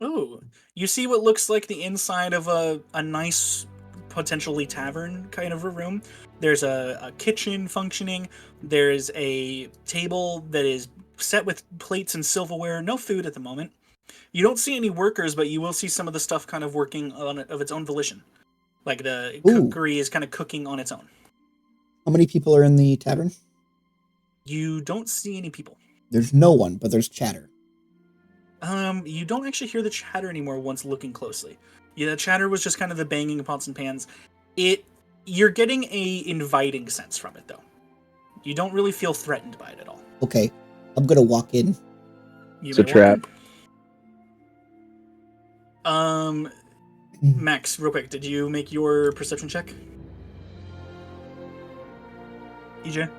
Ooh, you see what looks like the inside of a nice, potentially tavern kind of a room. There's a kitchen functioning. There's a table that is set with plates and silverware. No food at the moment. You don't see any workers, but you will see some of the stuff kind of working on it of its own volition. Like the Ooh. cookery is kind of cooking on its own. How many people are in the tavern? You don't see any people. There's no one, but there's chatter. You don't actually hear the chatter anymore once looking closely. Yeah, the chatter was just kind of the banging of pots and pans. You're getting a inviting sense from it though. You don't really feel threatened by it at all. Okay, I'm gonna walk in. It's a trap. Max, real quick, did you make your perception check? EJ?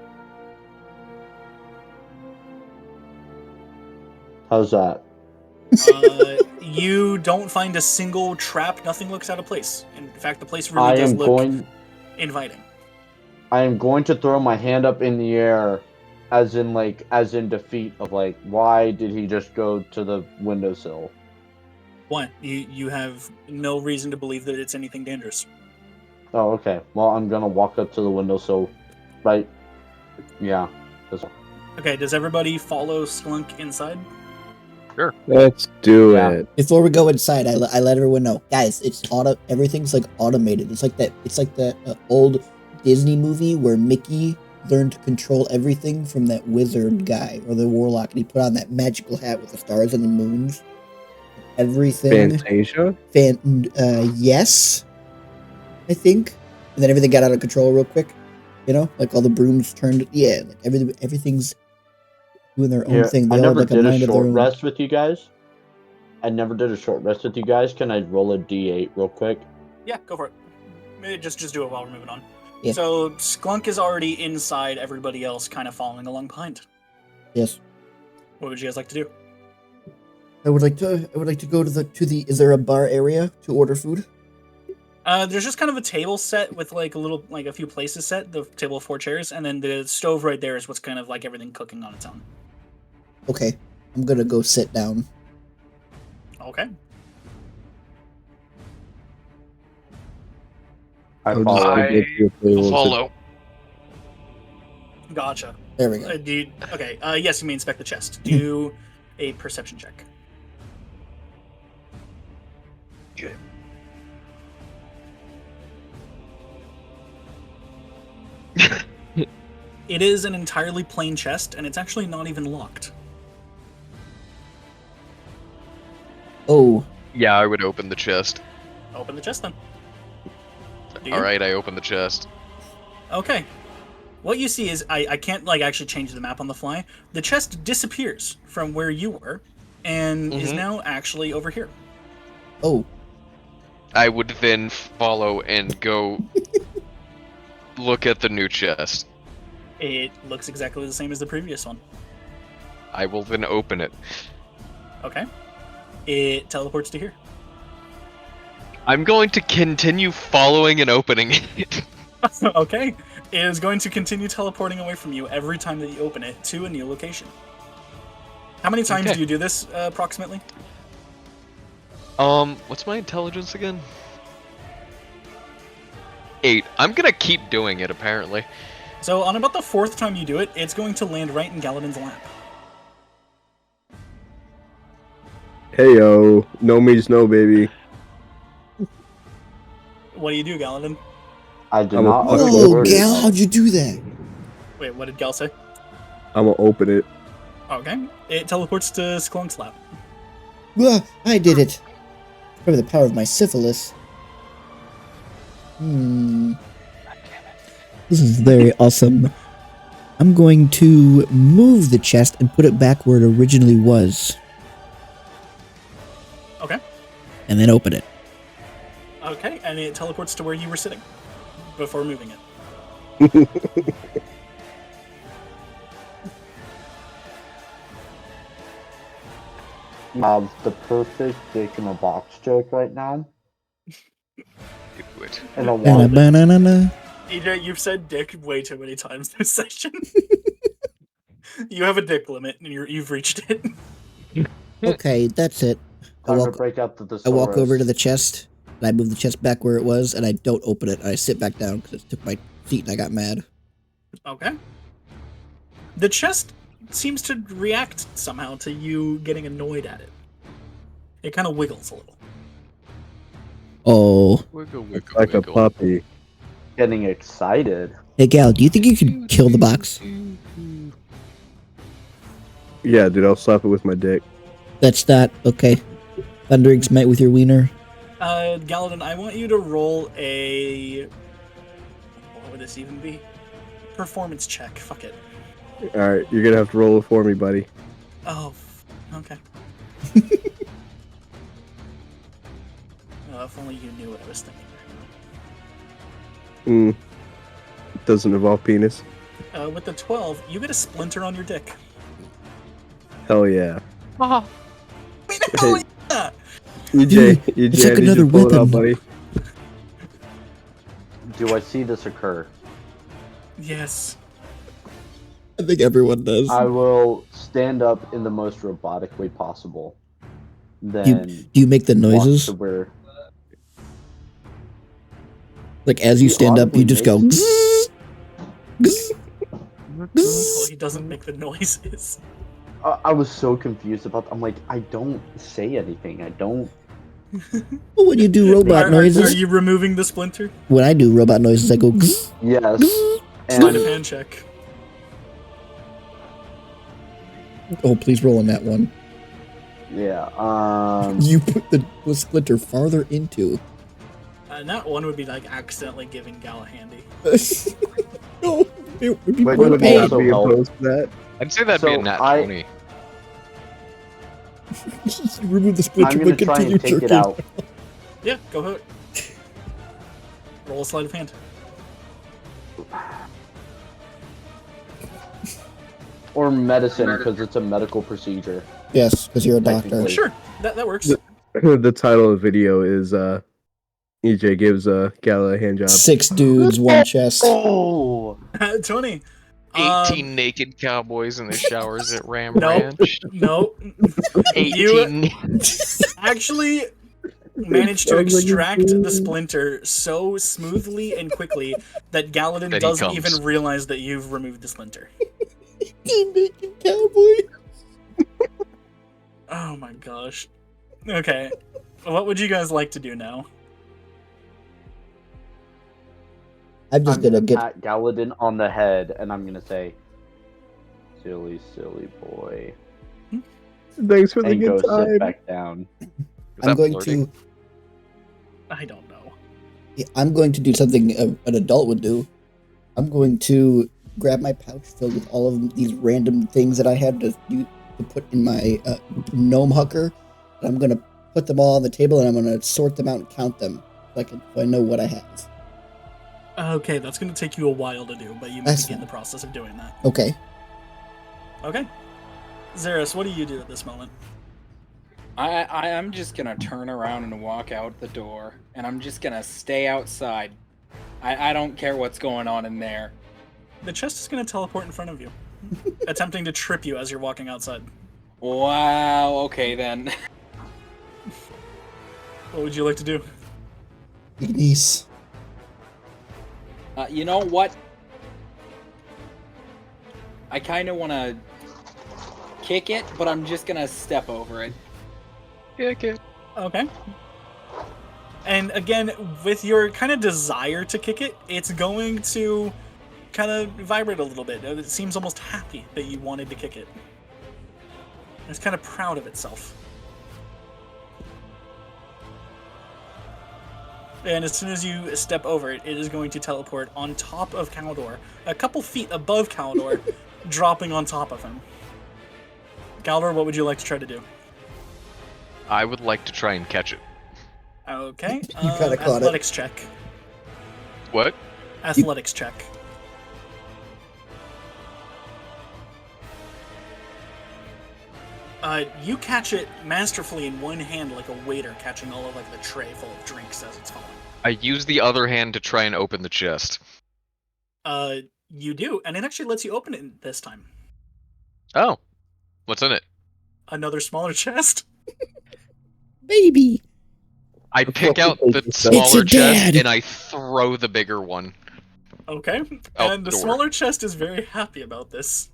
How's that? You don't find a single trap. Nothing looks out of place. In fact, the place really does look inviting. I am going to throw my hand up in the air, as in defeat of like, why did he just go to the windowsill? What? You have no reason to believe that it's anything dangerous. Oh, okay. Well, I'm gonna walk up to the windowsill, right? Yeah. This one. Okay. Does everybody follow Sklunk inside? Sure. Let's do it. Before we go inside, I let everyone know, guys. It's everything's like automated. It's like that. It's like that old Disney movie where Mickey learned to control everything from that wizard guy or the warlock, and he put on that magical hat with the stars and the moons. Everything. Fantasia? Yes, I think. And then everything got out of control real quick. You know, like all the brooms turned. Yeah, like everything's doing their own thing. They I all never have, like, did a a mind of their short own. rest with you guys. Can I roll a d8 real quick? Yeah, go for it. Maybe just do it while we're moving on. Yeah. So Sklunk is already inside. Everybody else kind of following along behind. Yes. What would you guys like to do? I would like to go to the. Is there a bar area to order food? There's just kind of a table set with like a few places set. The table of 4 chairs, and then the stove right there is what's kind of like everything cooking on its own. Okay, I'm gonna go sit down. Okay. I follow. Gotcha. There we go. Yes, you may inspect the chest. Do a perception check. Okay. It is an entirely plain chest, and it's actually not even locked. Oh. Yeah, I would open the chest. Open the chest then. Alright, I open the chest. Okay. What you see is, I can't actually change the map on the fly. The chest disappears from where you were, and is now actually over here. Oh. I would then follow and go look at the new chest. It looks exactly the same as the previous one. I will then open it. Okay. It teleports to here. I'm going to continue following and opening it. Okay. It is going to continue teleporting away from you every time that you open it to a new location. How many times do you do this, approximately? What's my intelligence again? 8. I'm gonna keep doing it, apparently. So on about the 4th time you do it, it's going to land right in Galadin's lap. Heyo, no means no, baby. What do you do, Galadin? I did not. Oh, Gal, how'd you do that? Wait, what did Gal say? I'm gonna open it. Okay. It teleports to Sklunk's lap. I did it. Probably the power of my syphilis. This is very awesome. I'm going to move the chest and put it back where it originally was. Okay. And then open it. Okay, and it teleports to where you were sitting before moving it. Have the perfect dick in a box joke right now. Do it. In a one. EJ, you've said dick way too many times this session. You have a dick limit, and you've reached it. Okay, that's it. Time to walk- break out the thesaurus. I walk over to the chest, and I move the chest back where it was, and I don't open it. I sit back down because it took my seat, and I got mad. Okay. The chest seems to react somehow to you getting annoyed at it. It kind of wiggles a little. Oh. Wiggle, wiggle, Like a wiggle. puppy. Getting excited. Hey, Gal, do you think you could kill the box? Yeah, dude, I'll slap it with my dick. That's not okay. Thundering smite with your wiener. Galadin, I want you to roll a... What would this even be? Performance check. Fuck it. Alright, you're gonna have to roll it for me, buddy. Oh, okay. If only you knew what I was thinking. Doesn't involve penis. With the 12, you get a splinter on your dick. Hell yeah. I mean, hell yeah! EJ, it's EJ, like I need another you to pull it out, weapon. buddy. Do I see this occur? Yes. I think everyone does. I will stand up in the most robotic way possible. Then Do you make the walk noises? to where Like as you He stand up, you audibly just go. makes- Gzz, gzz, Well, gzz. he doesn't make the noises. I was so confused about. I'm like, I don't say anything. I don't. Well, when you do robot Are noises, you removing the splinter? when I do robot noises, I go. Gzz, Yes. gzz. Sleight of And hand check. Oh, please roll on that one. yeah. You put the splinter farther into. And that one would be like accidentally giving Gal a handy. No, it would be Wait, more would pain. also Be help. opposed to that. I'd say that'd be a So nat I- 20. You remove the splinter, I'm gonna but try continue and take jerking. it out. Yeah, go ahead. Roll a sleight of hand. Or medicine, because it's a medical procedure. Yes, because you're a doctor. Technically. Sure, that works. The title of the video is EJ gives Gala a hand job. 6 dudes, 1 chest. Oh. Tony. 18 naked cowboys in the showers at Ram No. Ranch. No. 18. Actually managed to Sounds like a extract fool. the splinter so smoothly and quickly that Galadin That he doesn't comes. even realize that you've removed the splinter. Naked cowboy. Oh my gosh. Okay. What would you guys like to do now? I'm just I'm gonna gonna get. pat Galadin on the head, and I'm gonna say, "Silly, silly boy," Thanks for the and go good sit time. back down. Is I'm that going flirting? to. I don't know. I'm going to do something an adult would do. I'm going to grab my pouch filled with all of these random things that I had to put in my gnome hucker. And I'm gonna put them all on the table, and I'm gonna sort them out and count them, so I know what I have. Okay, that's going to take you a while to do, but you may That's begin the fine. process of doing that. Okay. Okay. Zeris, what do you do at this moment? I'm just gonna turn around and walk out the door, and I'm just gonna stay outside. I don't care what's going on in there. The chest is going to teleport in front of you, attempting to trip you as you're walking outside. Wow, okay then. What would you like to do? Ignis. You know what? I kind of want to kick it, but I'm just gonna step over it. Okay. And again, with your kind of desire to kick it, it's going to kind of vibrate a little bit. It seems almost happy that you wanted to kick it. It's kind of proud of itself. And as soon as you step over it, it is going to teleport on top of Kaldor, a couple feet above Kaldor, dropping on top of him. Kaldor, what would you like to try to do? I would like to try and catch it. Okay. kinda caught it. Athletics check. What? Athletics check. You catch it masterfully in one hand like a waiter catching all of like the tray full of drinks as it's falling. I use the other hand to try and open the chest. You do, and it actually lets you open it this time. Oh. What's in it? Another smaller chest. Baby. I pick out the It's smaller your chest dad. and I throw the bigger one. Okay. Out And the the door. smaller chest is very happy about this.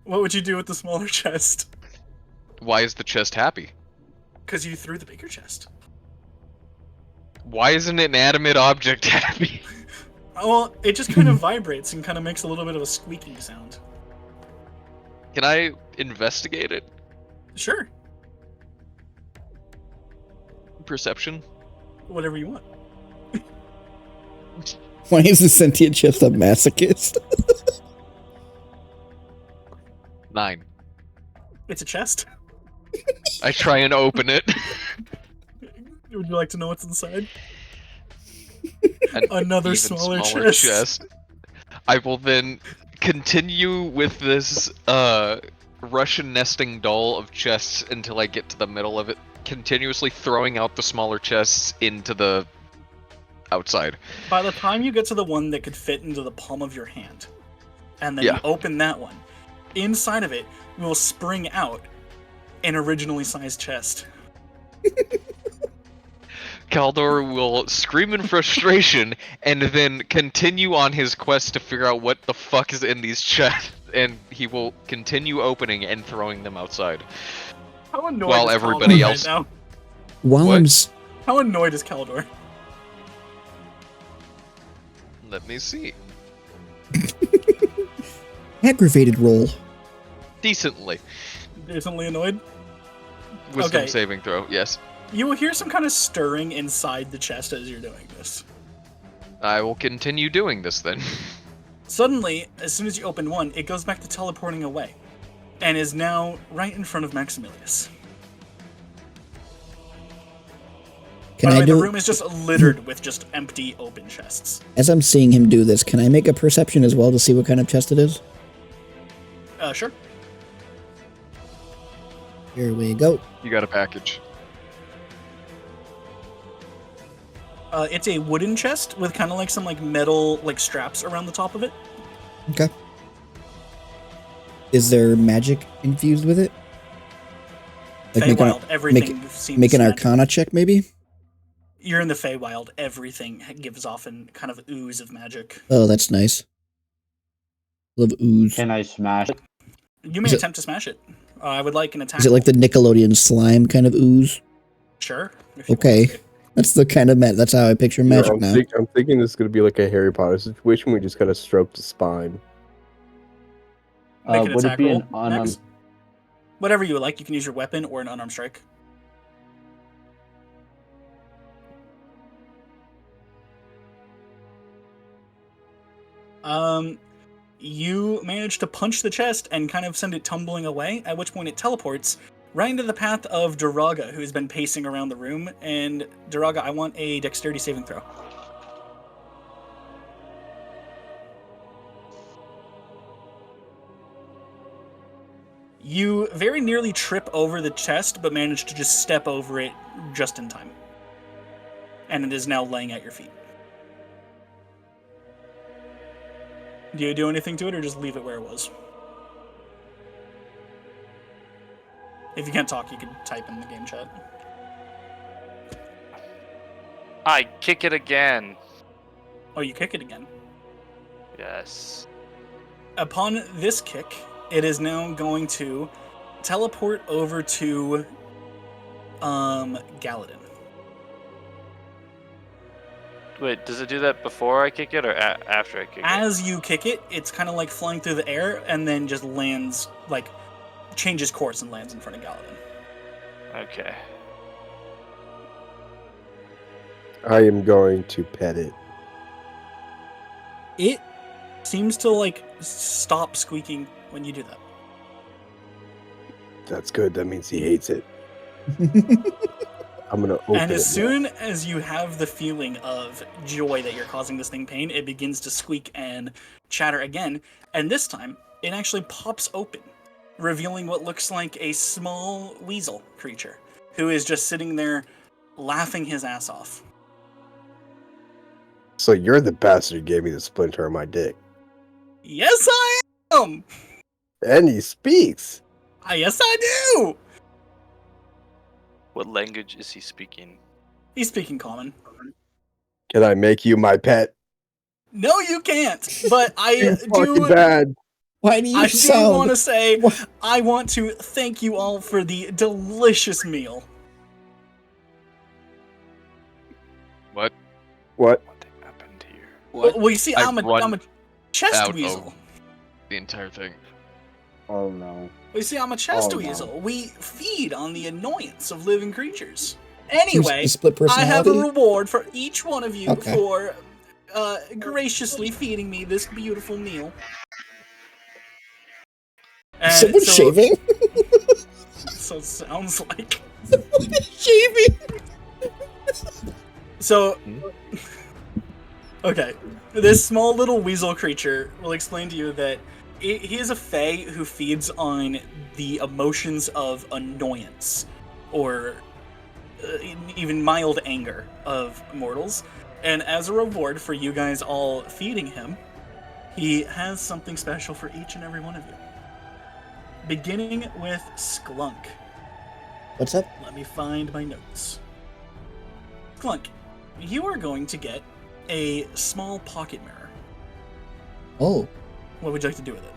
What would you do with the smaller chest? Why is the chest happy? Because you threw the bigger chest. Why is an inanimate object happy? Oh, well, it just kind of vibrates and kind of makes a little bit of a squeaking sound. Can I investigate it? Sure. Perception? Whatever you want. Why is the sentient chest a masochist? 9. It's a chest. I try and open it. Would you like to know what's inside? An Another even smaller smaller chest. I will then continue with this Russian nesting doll of chests until I get to the middle of it, continuously throwing out the smaller chests into the outside. By the time you get to the one that could fit into the palm of your hand, and then Yeah. you open that one, inside of it will spring out an originally sized chest. Kaldor will scream in frustration and then continue on his quest to figure out what the fuck is in these chests, and he will continue opening and throwing them outside. How annoyed While is everybody Kaldor else- right now? While What? How annoyed is Kaldor? Let me see. aggravated roll. Decently. Decently annoyed? Wisdom Okay. saving throw, yes. You will hear some kind of stirring inside the chest as you're doing this. I will continue doing this then. Suddenly, as soon as you open one, it goes back to teleporting away, and is now right in front of Maximilius. Can By the I way, do the room is just littered with just empty open chests. as I'm seeing him do this? Can I make a perception as well to see what kind of chest it is? Sure. Here we go. You got a package. It's a wooden chest with kind of like some like metal like straps around the top of it. Okay. Is there magic infused with it? Like Feywild, everything seems make an magical. Arcana check, maybe. You're in the Feywild. Everything gives off an kind of ooze of magic. Oh, that's nice. Love ooze. Can I smash it? You may Is it- attempt to smash it. I would like an attack. Is it like the Nickelodeon slime kind of ooze? Sure. if you Okay. want. That's the kind of that's how I picture magic now. I'm thinking this is gonna be like a Harry Potter situation where we just gotta stroke the spine. Make an Would it attack be roll. an unarmed? Max. Whatever you would like. You can use your weapon or an unarmed strike. You manage to punch the chest and kind of send it tumbling away, at which point it teleports right into the path of Duraga, who's been pacing around the room. And Duraga, I want a dexterity saving throw. You very nearly trip over the chest, but manage to just step over it just in time. And it is now laying at your feet. Do you do anything to it, or just leave it where it was? If you can't talk, you can type in the game chat. I kick it again. Oh, you kick it again. Yes. Upon this kick, it is now going to teleport over to Galadin. Wait, does it do that before I kick it or after I kick it? As you kick it, it's kind of like flying through the air and then just lands, like, changes course and lands in front of Galadin. Okay. I am going to pet it. It seems to, like, stop squeaking when you do that. That's good. That means he hates it. I'm gonna open And it. as now. soon as you have the feeling of joy that you're causing this thing pain, it begins to squeak and chatter again. And this time, it actually pops open, revealing what looks like a small weasel creature who is just sitting there laughing his ass off. So you're the bastard who gave me the splinter on my dick. Yes, I am! And he speaks. Yes, I do! What language is he speaking? He's speaking common. Can I make you my pet? No, you can't. But You I fucking do. bad. Why do you I do sound? want to say What? I want to thank you all for the delicious meal. What? What? What happened here? What? Well, you see, I I'm run a chest out weasel. of the entire thing. Oh no. Well, you see, I'm a chest Oh, no. weasel. We feed on the annoyance of living creatures. You Anyway, split I have a personality? reward for each one of you Okay. for graciously feeding me this beautiful meal. Is someone shaving? So it sounds like. Shaving. So, okay, this small little weasel creature will explain to you that he is a fae who feeds on the emotions of annoyance, or even mild anger of mortals. And as a reward for you guys all feeding him, he has something special for each and every one of you. Beginning with Sklunk. What's up? Let me find my notes. Sklunk, you are going to get a small pocket mirror. Oh, What would you like to do with it?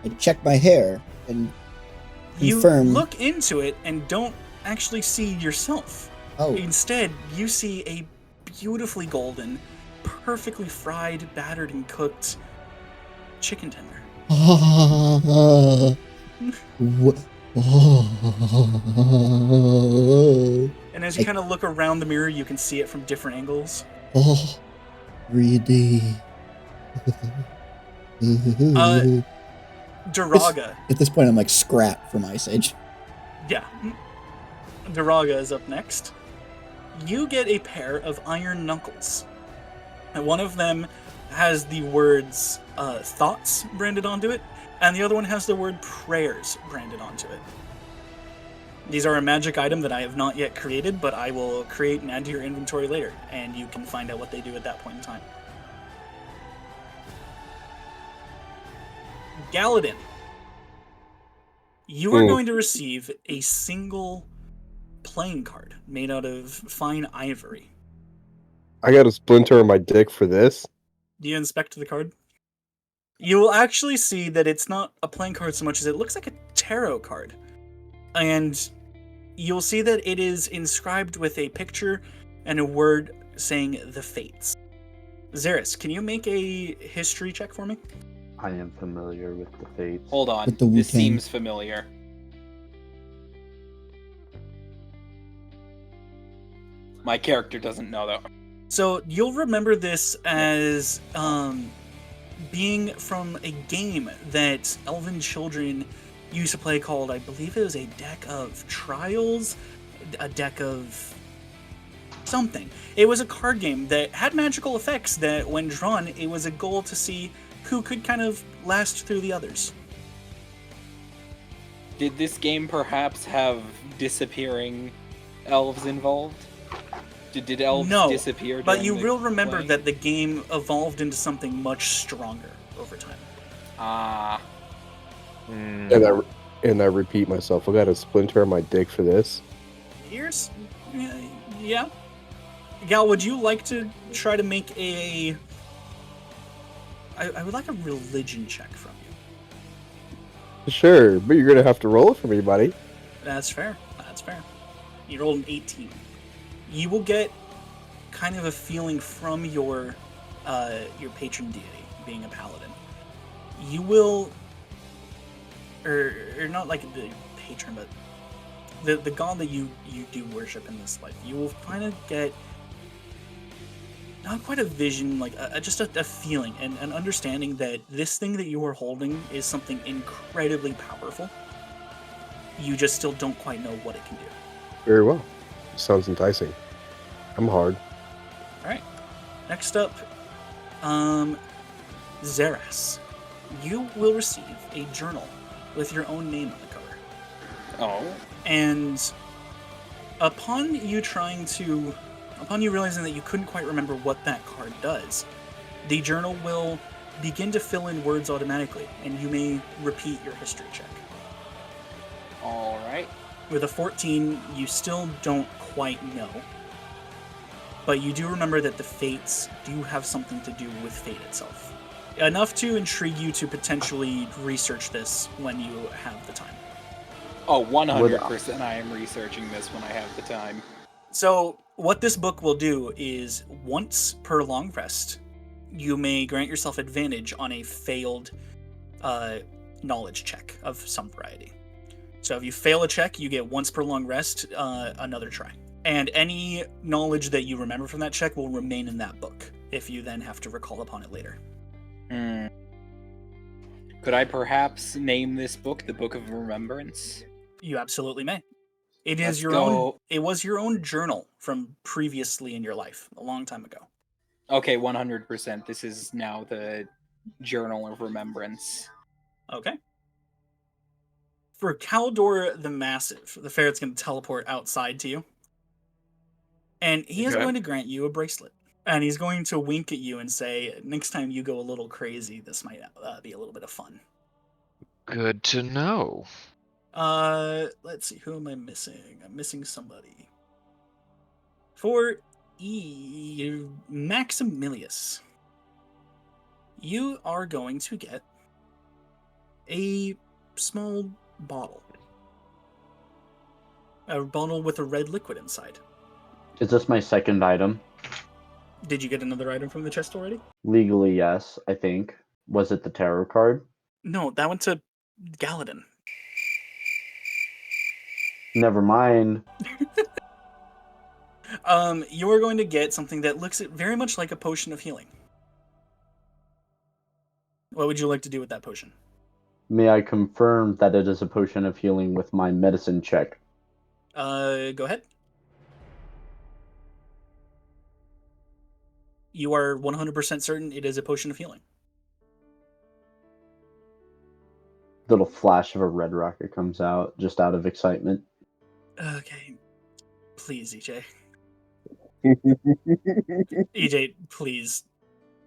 I check my hair and You confirm. look into it and don't actually see yourself. Oh, Instead, you see a beautifully golden, perfectly fried, battered, and cooked chicken tender. Wha- And as you kind of look around the mirror, you can see it from different angles. Oh, 3D. Duraga. At this point, I'm like scrap from Ice Age. Yeah. Duraga is up next. You get a pair of iron knuckles. And one of them has the words thoughts branded onto it, and the other one has the word prayers branded onto it. These are a magic item that I have not yet created, but I will create and add to your inventory later, and you can find out what they do at that point in time. Galadin, you are going to receive a single playing card made out of fine ivory. I got a splinter on my dick for this. Do you inspect the card? You will actually see that it's not a playing card so much as it looks like a tarot card. And you'll see that it is inscribed with a picture and a word saying the fates. Zeris, can you make a history check for me? I am familiar with the fates. Hold on. With the This Wu-Tang. seems familiar. My character doesn't know though. So you'll remember this as being from a game that elven children used to play called, I believe it was a deck of trials, a deck of something. It was a card game that had magical effects that when drawn, it was a goal to see who could kind of last through the others. Did this game perhaps have disappearing elves involved? Did elves No, disappear? But during you the will remember playing? that the game evolved into something much stronger over time. Ah, And I repeat myself. I got a splinter on my dick for this. Here's, yeah. Gal, would you like to try to make a? I would like a religion check from you. Sure, but you're gonna have to roll it for me, buddy. That's fair. That's fair. You rolled an 18. You will get kind of a feeling from your patron deity, being a paladin. You will, or not like the patron, but the god that you do worship in this life. You will kind of get not quite a vision, like just a feeling and an understanding that this thing that you are holding is something incredibly powerful. You just still don't quite know what it can do. Very well. Sounds enticing. I'm hard. Alright. Next up, Zeras. You will receive a journal with your own name on the cover. oh, And upon you realizing that you couldn't quite remember what that card does, the journal will begin to fill in words automatically, and you may repeat your history check. all right. With a 14, you still don't quite know. But you do remember that the fates do have something to do with fate itself. Enough to intrigue you to potentially research this when you have the time. Oh, 100% I am researching this when I have the time. So, what this book will do is, once per long rest, you may grant yourself advantage on a failed knowledge check of some variety. So if you fail a check, you get once per long rest, another try. And any knowledge that you remember from that check will remain in that book, if you then have to recall upon it later. Could I perhaps name this book the Book of Remembrance? You absolutely may. It is Let's your go. own. It was your own journal from previously in your life, a long time ago. Okay, 100%. This is now the Journal of Remembrance. Okay. For Caldor the Massive, the ferret's going to teleport outside to you. And he is Okay. going to grant you a bracelet. And he's going to wink at you and say, next time you go a little crazy, this might be a little bit of fun. Good to know. Let's see, who am I missing? I'm missing somebody. For Maximilius, you are going to get a small bottle. A bottle with a red liquid inside. Is this my second item? Did you get another item from the chest already? Legally, yes, I think. Was it the tarot card? No, that went to Galadin. Never mind. You're going to get something that looks very much like a potion of healing. What would you like to do with that potion? May I confirm that it is a potion of healing with my medicine check? Go ahead. You are 100% certain it is a potion of healing. Little flash of a red rocket comes out, just out of excitement. Okay. Please, EJ. EJ, please.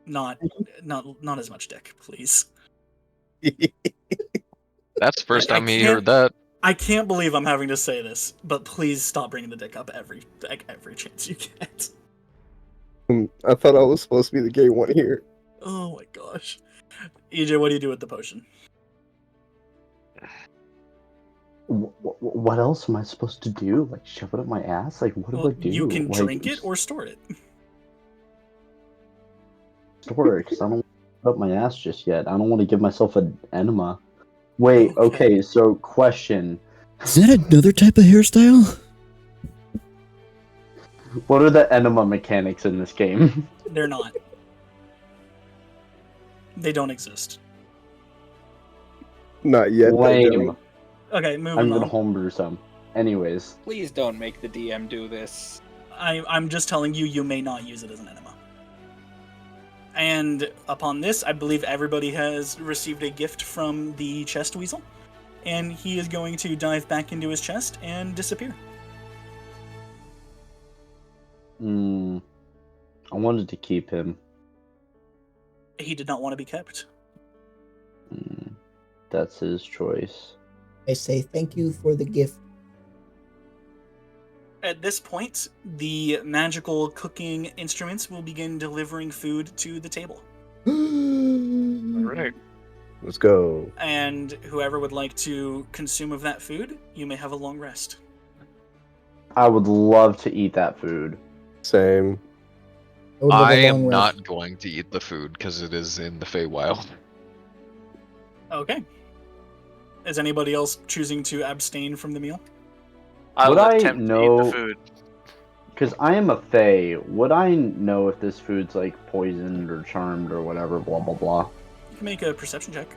Not as much dick, please. That's the first I time he can't- heard that. I can't believe I'm having to say this, but please stop bringing the dick up every chance you get. I thought I was supposed to be the gay one here. Oh my gosh. EJ, what do you do with the potion? What else am I supposed to do? Like, shove it up my ass? Like, what do I do? You can Like, drink it or store it. store it, because I don't want to up my ass just yet. I don't want to give myself an enema. Wait, okay, so question. Is that another type of hairstyle? What are the enema mechanics in this game? They're not. They don't exist. Not yet. though, Lame. Joey. Okay, moving I'm gonna on. homebrew some. Anyways. Please don't make the DM do this. I'm just telling you, you may not use it as an enema. And upon this, I believe everybody has received a gift from the chest weasel. And he is going to dive back into his chest and disappear. I wanted to keep him. He did not want to be kept. That's his choice. I say thank you for the gift. At this point, the magical cooking instruments will begin delivering food to the table. All right. Let's go. And whoever would like to consume of that food, you may have a long rest. I would love to eat that food. Same. would love I a am long rest. not going to eat the food because it is in the Feywild. Okay. Is anybody else choosing to abstain from the meal? I Would will I attempt to eat know- the food. Because I am a fae, would I know if this food's like poisoned or charmed or whatever, blah blah blah? You can make a perception check.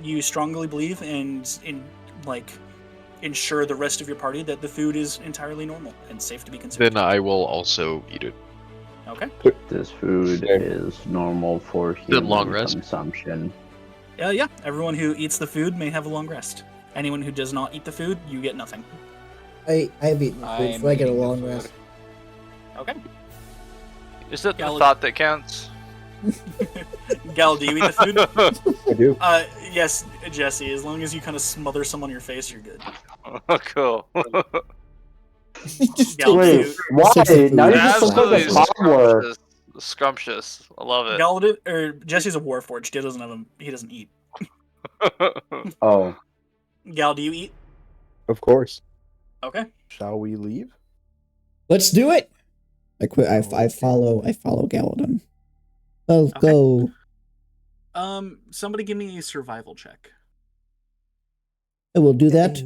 You strongly believe and ensure the rest of your party that the food is entirely normal and safe to be consumed. Then I will also eat it. Okay. This food Sure. is normal for Good human long rest. consumption. Yeah. Everyone who eats the food may have a long rest. Anyone who does not eat the food, you get nothing. I've eaten the I food, am so I get a eating the long food. rest. Okay. Is it the Galad- thought that counts? Gal, do you eat the food? I do. Yes, Jesse. As long as you kind of smother some on your face, you're good. Oh, cool. Gal, Wait, you- why? Six of Now you food. just look like Absolutely a cobbler. scrumptious. Scrumptious. I love it. Gal or Jesse's a warforged. He doesn't have a. He doesn't eat. Oh, Gal, do you eat? Of course. Okay. Shall we leave? Let's do it. I quit. I follow Galadon. Let's Okay. go. Somebody give me a survival check. I will do that.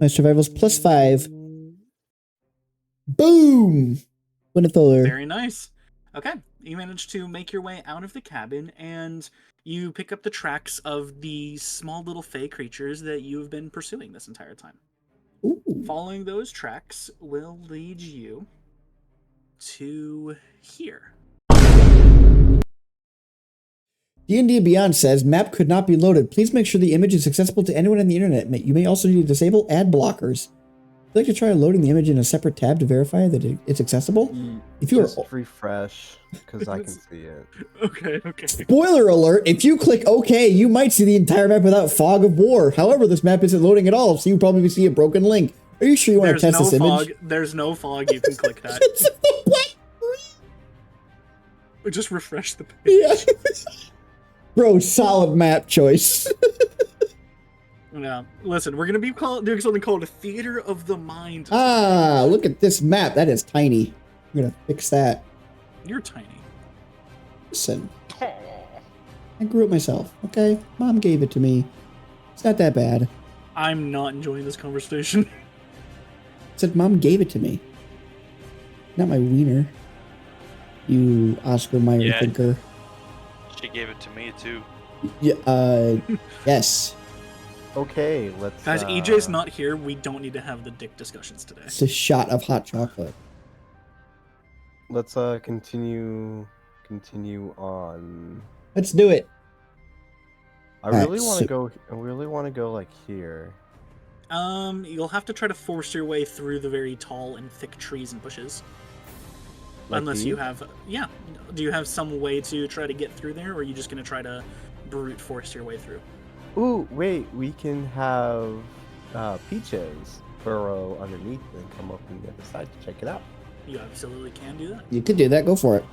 My survival's +5. Boom! Gwyneth. Very nice. Okay, you managed to make your way out of the cabin, and you pick up the tracks of the small little fey creatures that you have been pursuing this entire time. Ooh. Following those tracks will lead you to here. D&D Beyond says, map could not be loaded. Please make sure the image is accessible to anyone on the internet. You may also need to disable ad blockers. Would you like to try loading the image in a separate tab to verify that it's accessible? If you Just refresh, because I can see it. Okay. Spoiler alert, if you click OK, you might see the entire map without fog of war. However, this map isn't loading at all, so you probably see a broken link. Are you sure you want to test this image? There's no fog. You can click that. It's the black screen. Just refresh the page. Yeah. Bro, solid map choice. Yeah. Listen, we're gonna be doing something called a theater of the mind. Ah, look at this map. That is tiny. I'm gonna fix that. You're tiny. Listen, I grew it myself, okay? Mom gave it to me. It's not that bad. I'm not enjoying this conversation. I said Mom gave it to me. Not my wiener. You Oscar Mayer Yeah. thinker. She gave it to me too. Yeah, yes. Okay, let's. Guys, EJ's not here. We don't need to have the dick discussions today. It's a shot of hot chocolate. Let's continue on. Let's do it. I Alright, really want so- to go. I really want to go like here. You'll have to try to force your way through the very tall and thick trees and bushes. Like Unless you these? have, yeah. Do you have some way to try to get through there, or are you just gonna try to brute force your way through? Ooh, wait. We can have Peaches burrow underneath and come up on the other side to check it out. You absolutely can do that. You could do that. Go for it.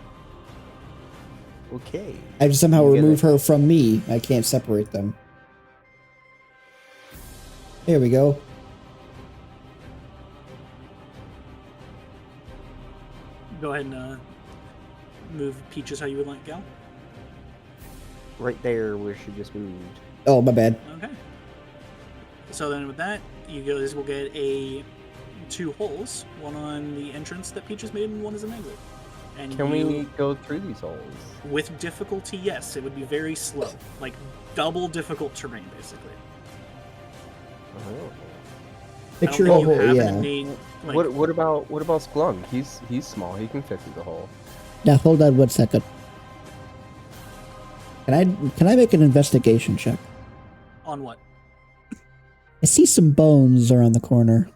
Okay. I have to somehow You get remove it. her from me. I can't separate them. There we go. Go ahead and move Peaches how you would like, Gal. Right there where she just moved. Oh, my bad. Okay. So then with that, you guys will get two holes. One on the entrance that Peaches made, and one is an exit. And Can you, we go through these holes? with difficulty, yes, it would be very slow. Like double difficult terrain, basically. Oh. Picture I don't a think you hole, have yeah. any, like, What about Splunk? He's small. He can fit through the hole. Now, hold on 1 second. Can I make an investigation check? on what? I see some bones around the corner.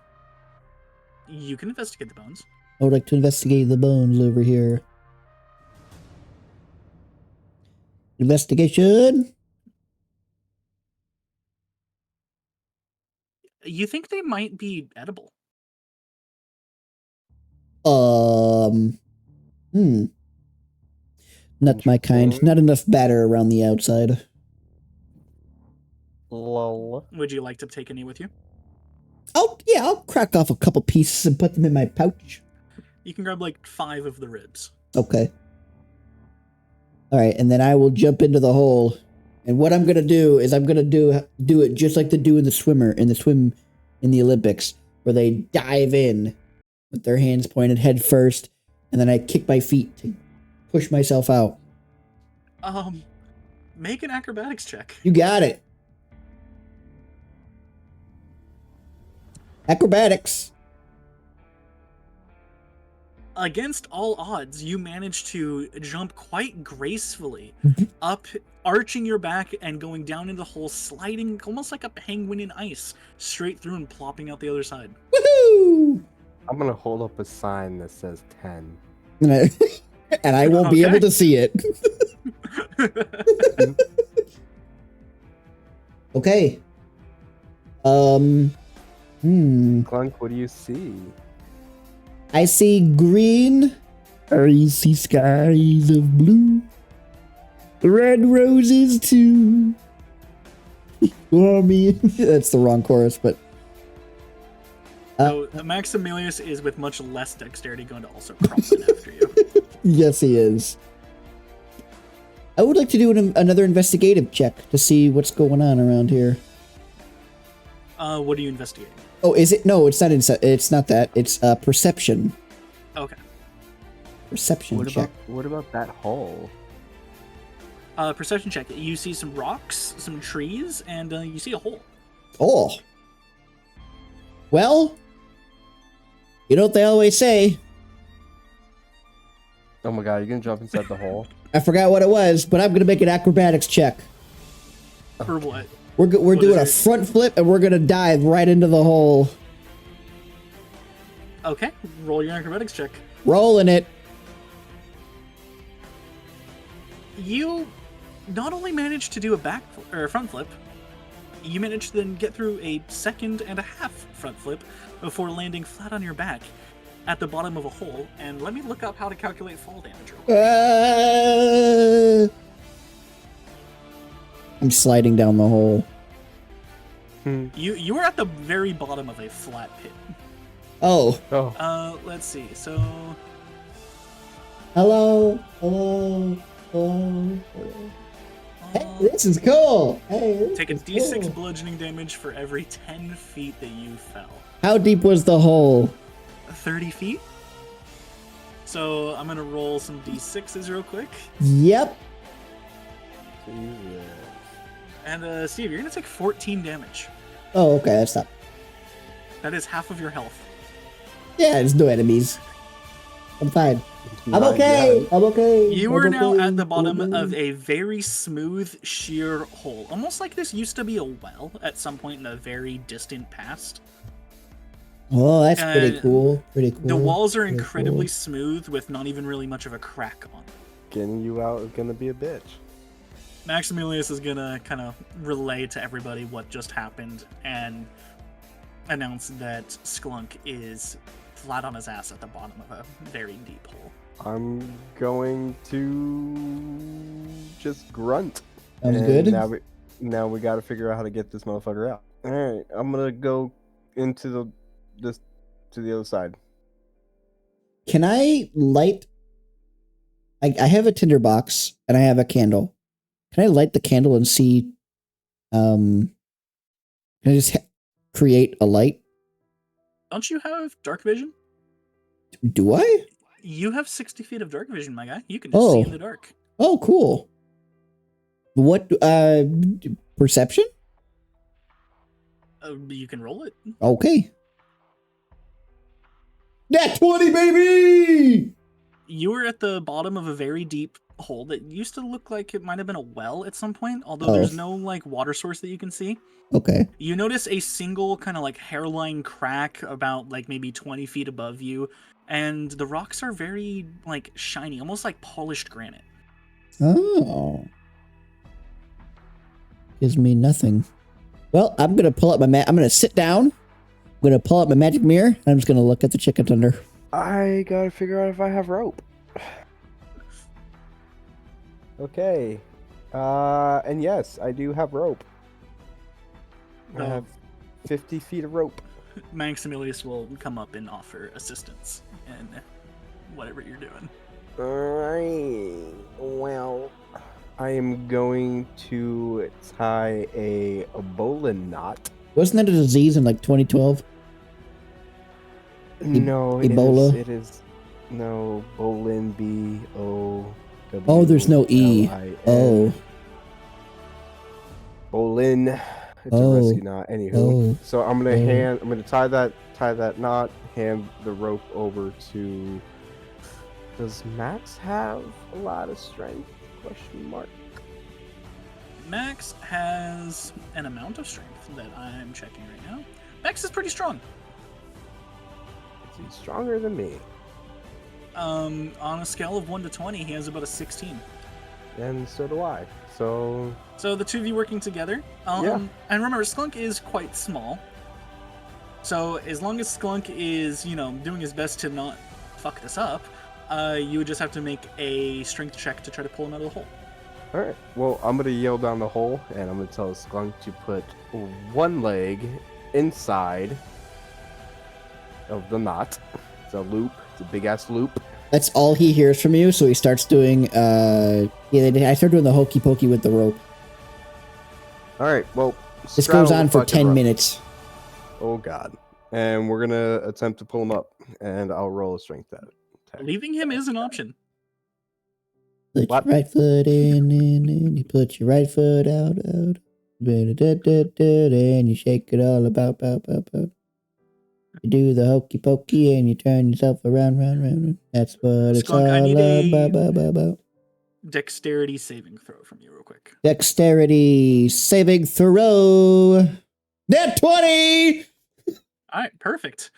You can investigate the bones. I would like to investigate the bones over here. Investigation. You think they might be edible? Not my kind. Interesting. Not enough batter around the outside. Lol. Would you like to take any with you? I'll crack off a couple pieces and put them in my pouch. You can grab like 5 of the ribs. Okay. Alright, and then I will jump into the hole. And what I'm gonna do is I'm gonna do it just like they do in the swim in the Olympics, where they dive in with their hands pointed head first, and then I kick my feet to push myself out. Make an acrobatics check. You got it. Acrobatics. Against all odds, you manage to jump quite gracefully up, arching your back and going down into the hole, sliding almost like a penguin in ice, straight through and plopping out the other side. Woohoo! I'm gonna hold up a sign that says 10. And I won't be Okay. able to see it. Okay. Clunk, what do you see? I see green. I see skies of blue. Red roses too. For me. That's the wrong chorus, but. So Maximilius is with much less dexterity going to also crawl in after you. Yes, he is. I would like to do another investigative check to see what's going on around here. What are you investigating? Oh, is it? No, it's not. It's not that. It's perception. Okay. Perception check. What about that hole? Perception check. You see some rocks, some trees, and you see a hole. Oh. Well, you know what they always say. Oh my god, you're gonna jump inside the hole? I forgot what it was, but I'm gonna make an acrobatics check. For what? We're doing a front flip, and we're gonna dive right into the hole. Okay, roll your acrobatics check. Rolling it. You not only managed to do a back or a front flip, you managed to then get through a second and a half front flip before landing flat on your back at the bottom of a hole. And let me look up how to calculate fall damage real quick. I'm sliding down the hole. You were at the very bottom of a flat pit. Oh. Let's see. So Hello. Hello. Hello. Hey, this is cool. Hey, this take a is d6 cool. bludgeoning damage for every 10 feet that you fell. How deep was the hole? 30 feet. So I'm gonna roll some d6s real quick. Yep. And Steve, you're gonna take 14 damage. Oh, okay. That's not. That is half of your health. Yeah, there's no enemies. I'm fine. I'm Not okay. yet. I'm okay. You I'm are now okay. at the bottom I'm of okay. a very smooth, sheer hole. Almost like this used to be a well at some point in the very distant past. Oh, that's pretty cool. Pretty cool. The walls are Pretty incredibly cool. smooth with not even really much of a crack on them. Getting you out is gonna be a bitch. Maximilius is gonna kind of relay to everybody what just happened and announce that Sklunk is flat on his ass at the bottom of a very deep hole. I'm going to just grunt. Sounds And good. Now we got to figure out how to get this motherfucker out. All right, I'm gonna go into to the other side. Can I light? I have a tinderbox and I have a candle. Can I light the candle and see? Can I just create a light? Don't you have dark vision? Do I? You have 60 feet of dark vision, my guy. You can just see in the dark. Oh, cool. What? Perception? You can roll it. Okay. Nat 20, baby! You were at the bottom of a very deep hole that used to look like it might have been a well at some point, although there's no like water source that you can see. Okay. You notice a single kind of like hairline crack about like maybe 20 feet above you, and the rocks are very like shiny, almost like polished granite. Oh. Gives me nothing. Well, I'm gonna pull up my I'm gonna sit down. I'm gonna pull up my magic mirror, and I'm just gonna look at the chicken tender. I gotta figure out if I have rope. Okay. And yes, I do have rope. I have 50 feet of rope. Maximilius will come up and offer assistance in whatever you're doing. Alright. Well, I am going to tie a bowline knot. Wasn't that a disease in like 2012? No, Ebola? It is no bowline. B-O-W. Oh, there's no E. L-I-N. Oh. Bowline. It's Oh. a rescue knot. Anywho, Oh. so I'm gonna Oh. I'm gonna tie that knot. Hand the rope over to. Does Max have a lot of strength? Question mark. Max has an amount of strength that I'm checking right now. Max is pretty strong. Is he stronger than me? On a scale of 1 to 20, he has about a 16. And so do I. So So the two of you working together. Yeah. And remember, Sklunk is quite small. So as long as Sklunk is, doing his best to not fuck this up, you would just have to make a strength check to try to pull him out of the hole. All right. Well, I'm gonna yell down the hole, and I'm gonna tell Skunk to put one leg inside of the knot. It's a loop. It's a big ass loop. That's all he hears from you, so he starts doing, I start doing the hokey pokey with the rope. All right. Well, This straddle goes the on for fucking 10 rope. minutes. Oh God. And we're gonna attempt to pull him up, and I'll roll a strength attack. Leaving him is an option. Put What? your right foot in, you put your right foot out. And you shake it all about. You do the hokey pokey and you turn yourself around. That's what it's Skunk, I all need about. Dexterity saving throw from you real quick. Dexterity saving throw. Net 20! All right, perfect.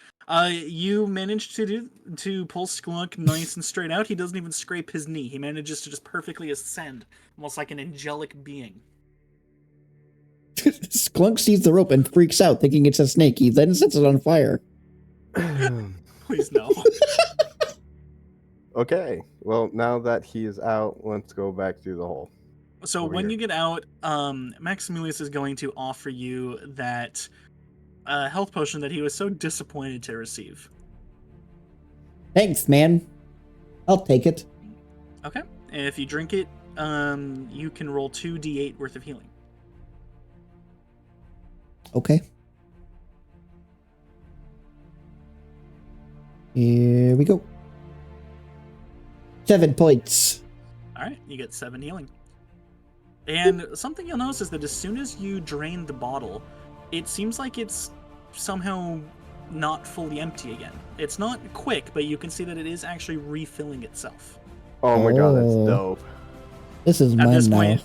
You managed to pull Sklunk nice and straight out. He doesn't even scrape his knee. He manages to just perfectly ascend, almost like an angelic being. Sklunk sees the rope and freaks out, thinking it's a snake. He then sets it on fire. Please no. Okay. Well, now that he is out, let's go back through the hole. So Over when here. you get out, Maximilius is going to offer you that health potion that he was so disappointed to receive. Thanks, man. I'll take it. Okay. And if you drink it, you can roll 2d8 worth of healing. Okay. Here we go. 7 points. All right, you get 7 healing. And something you'll notice is that as soon as you drain the bottle, it seems like it's somehow not fully empty again. It's not quick, but you can see that it is actually refilling itself. Oh my God, that's Oh. dope. This is At mine this now. point,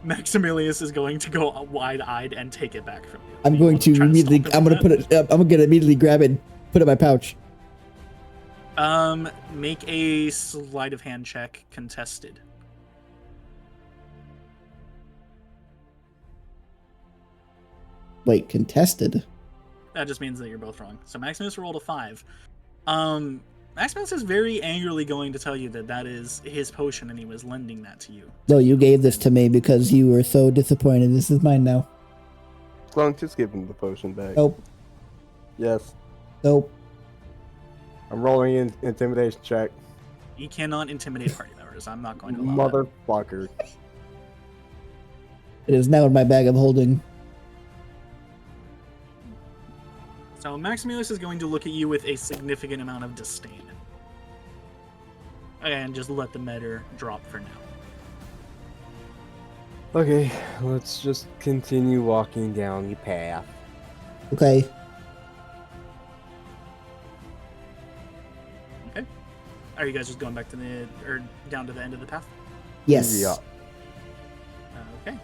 Maximilius is going to go wide-eyed and take it back from you. I'm You going want to try immediately. stop I'm him gonna with put it. I'm gonna immediately grab it, and put it in my pouch. that? Make a sleight of hand check contested. Wait, contested. That just means that you're both wrong. So Maximus rolled a 5. Maximus is very angrily going to tell you that that is his potion and he was lending that to you. No, you gave this to me because you were so disappointed. This is mine now. Sklunk, just give him the potion back. Nope. Yes. Nope. I'm rolling in intimidation check. You cannot intimidate party members. I'm not going to allow that. Motherfucker. It is now in my bag of holding. So Maximilius is going to look at you with a significant amount of disdain. And just let the meter drop for now. Okay, let's just continue walking down the path. Okay. Okay. Are you guys just going back to or down to the end of the path? Yes. Yeah. Okay.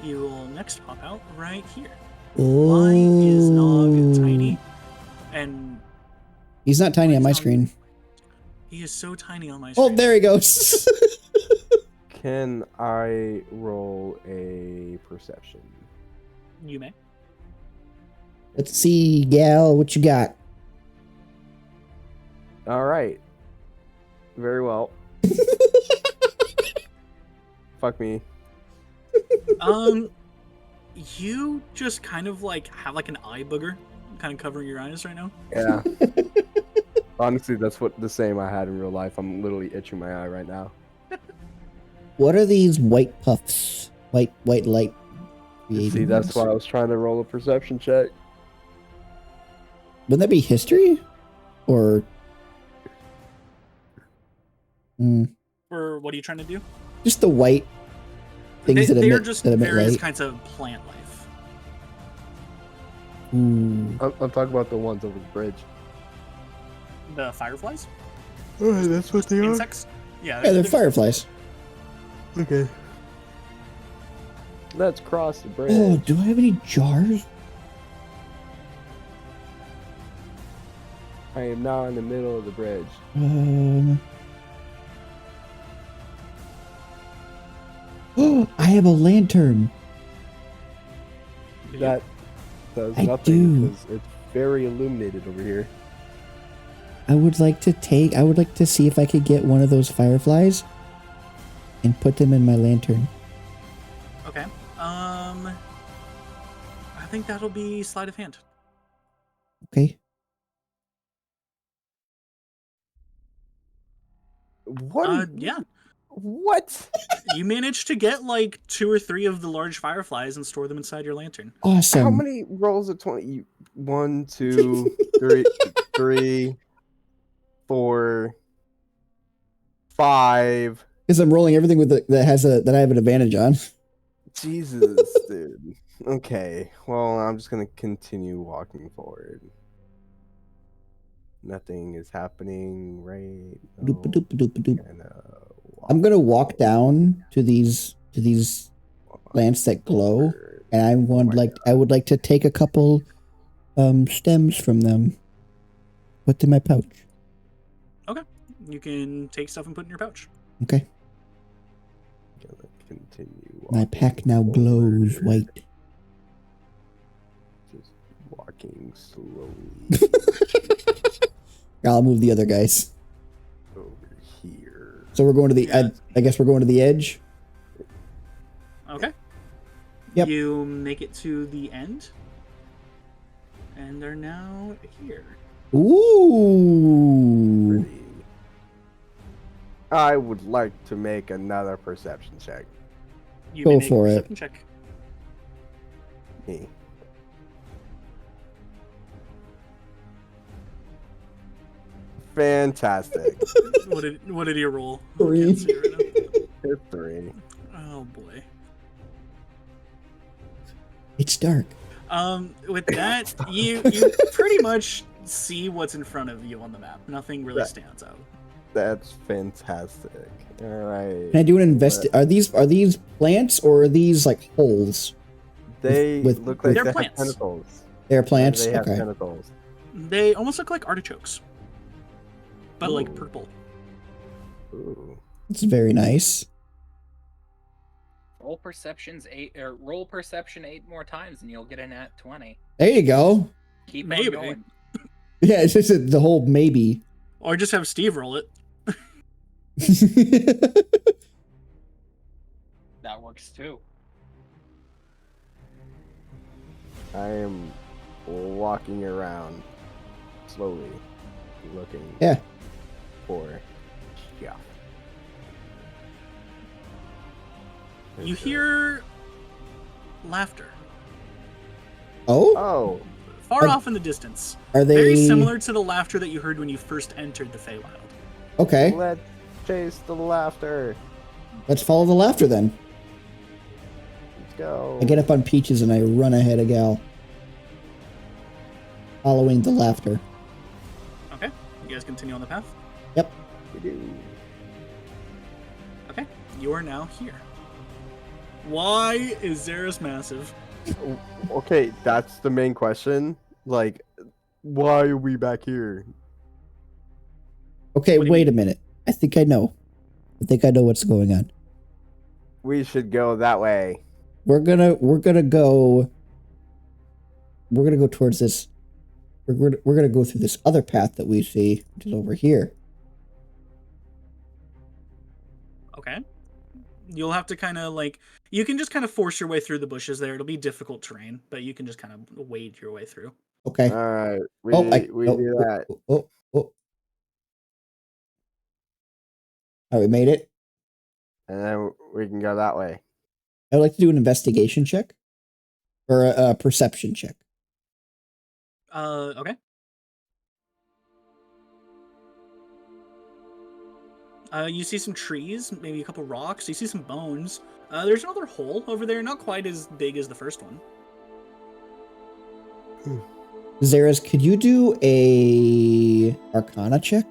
You will next pop out right here. Oh. Why is Nog tiny? And He's not tiny on my He's not- screen. he is so tiny on my Oh, screen. there he goes. Can I roll a perception? You may. Let's see, gal, what you got? All right. Very well. Fuck me. You just kind of like have like an eye booger kind of covering your eyes right now. Yeah. Honestly, that's what the same I had in real life. I'm literally itching my eye right now. What are these white puffs? White light. See, that's why I was trying to roll a perception check. Wouldn't that be history? Or Or what are you trying to do? just the white things that They are emit, just that emit various light? kinds of plant life. Ooh. I'm talking about the ones over the bridge. The fireflies? Oh, that's what they Insects? Yeah, Yeah, they're fireflies. Okay. Let's cross the bridge. Oh, do I have any jars? I am now in the middle of the bridge. Oh, I have a lantern. That does I nothing do. because it's very illuminated over here. I would like to see if I could get one of those fireflies and put them in my lantern. Okay. I think that'll be sleight of hand. Okay. What? Yeah. What? You managed to get like 2 or 3 of the large fireflies and store them inside your lantern. Awesome. How many rolls of 20? 1, 2, 3, 3, 4, 5. Because I'm rolling everything with that I have an advantage on. Jesus, dude. Okay, well, I'm just gonna continue walking forward. Nothing is happening, right? No. I'm gonna walk down to these plants that glow, and I would like to take a couple stems from them. Put in my pouch. Okay. You can take stuff and put in your pouch. Okay. Gonna continue. My pack now glows white. Just walking slowly I'll move the other guys. over here. So we're going to the. Yeah. I guess we're going to the edge. Okay. Yep. You make it to the end. And they're now here. Ooh. Pretty. I would like to make another perception check. You Go may make a for it. perception check. Me. Fantastic. What did you roll? 3. I can't see it right Hit 3. now. Oh boy. It's dark. With that, you pretty much see what's in front of you on the map. Nothing really stands out. That's fantastic. All right. Can I do an Are these plants or are these like holes? They with- look like They're they plants. have tentacles. They're plants. They have Okay. tentacles. They almost look like artichokes, but like Ooh. purple. Ooh. It's very nice. Roll perception 8 more times and you'll get a nat 20. There you go. Keep Maybe. on going. Yeah, it's just the whole maybe. Or just have Steve roll it. That works too. I am walking around slowly, looking Yeah. for stuff. You hear laughter Oh, Oh, far Are- off in the distance. are they Very similar to the laughter that you heard when you first entered the Feywild. Okay, let's chase the laughter. let's follow the laughter then. Let's go. I get up on Peaches and I run ahead of Gal, following the laughter. Okay, you guys continue on the path. Yep. We do. Okay, you are now here. Why is Xeris massive? Okay, that's the main question. Like, why are we back here? Okay, What do you wait mean? a minute. I think I know what's going on. We should go that way. We're gonna go towards this. We're gonna go through this other path that we see, which is over here. Okay. You'll have to kind of like, you can just kind of force your way through the bushes there. It'll be difficult terrain, but you can just kind of wade your way through. Okay. All right, we Oh, do that. Oh. All right, we made it. And then we can go that way. I'd like to do an investigation check or a perception check. Okay. You see some trees, maybe a couple rocks. You see some bones. There's another hole over there, not quite as big as the first one. Xeris, could you do a Arcana check?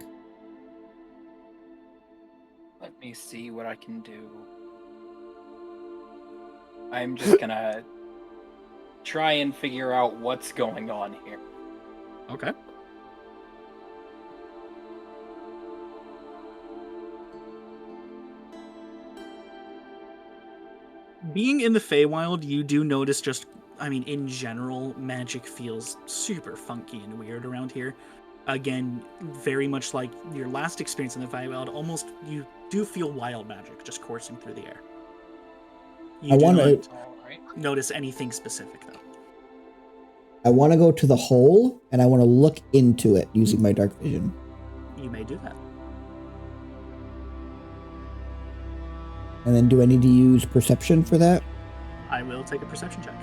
Let me see what I can do. I'm just gonna try and figure out what's going on here. Okay. Being in the Feywild, you do notice just I mean, in general, magic feels super funky and weird around here. Again, very much like your last experience in the Feywild, almost you do feel wild magic just coursing through the air. You I do wanna- not All right. notice anything specific, though. I want to go to the hole, and I want to look into it using my dark vision. You may do that. And then do I need to use perception for that? I will take a perception check.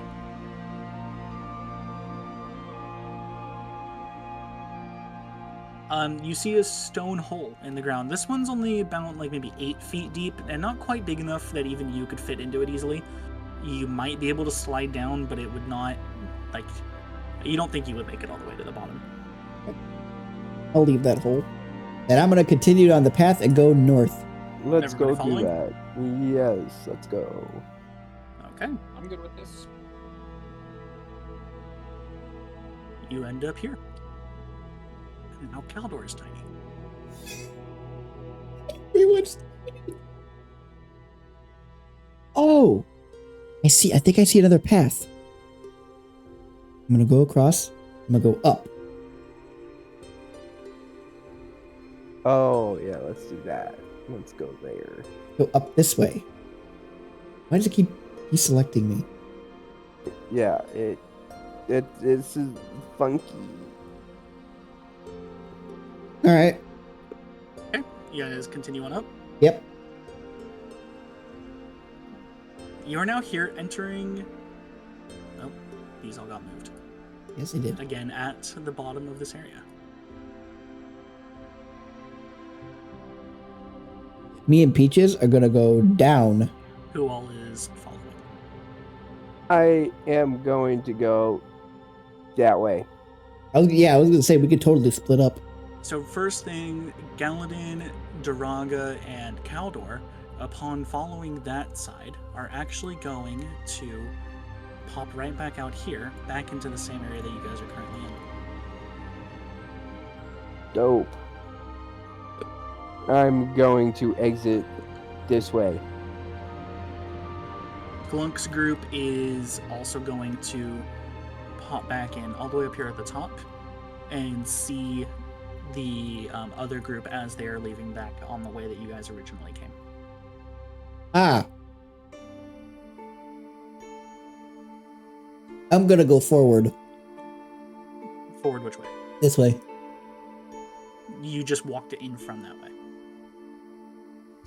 You see a stone hole in the ground. This one's only about like maybe 8 feet deep and not quite big enough that even you could fit into it easily. You might be able to slide down, but it would not, like, you don't think you would make it all the way to the bottom. I'll leave that hole. And I'm going to continue on the path and go north. Let's go Everybody do following? that. Yes, let's go. Okay. I'm good with this. You end up here. And now Caldor is tiny. Pretty much. Oh, I see. I think I see another path. I'm gonna go across. I'm gonna go up. Oh yeah, let's do that. Let's go there. Go up this way. Why does it keep deselecting me? Yeah, it's funky. All right. Okay. You guys continue on up. Yep. You are now here entering... Oh, these all got moved. Yes, I did. Again, at the bottom of this area. Me and Peaches are gonna go down. Who all is following? I am going to go that way. I was gonna say we could totally split up. So first thing, Galadin, Daraga, and Caldor, upon following that side, are actually going to pop right back out here, back into the same area that you guys are currently in. Dope. I'm going to exit this way. Glunk's group is also going to pop back in all the way up here at the top and see the other group as they are leaving back on the way that you guys originally came. Ah. I'm gonna go forward. Forward which way? This way. You just walked in from that way.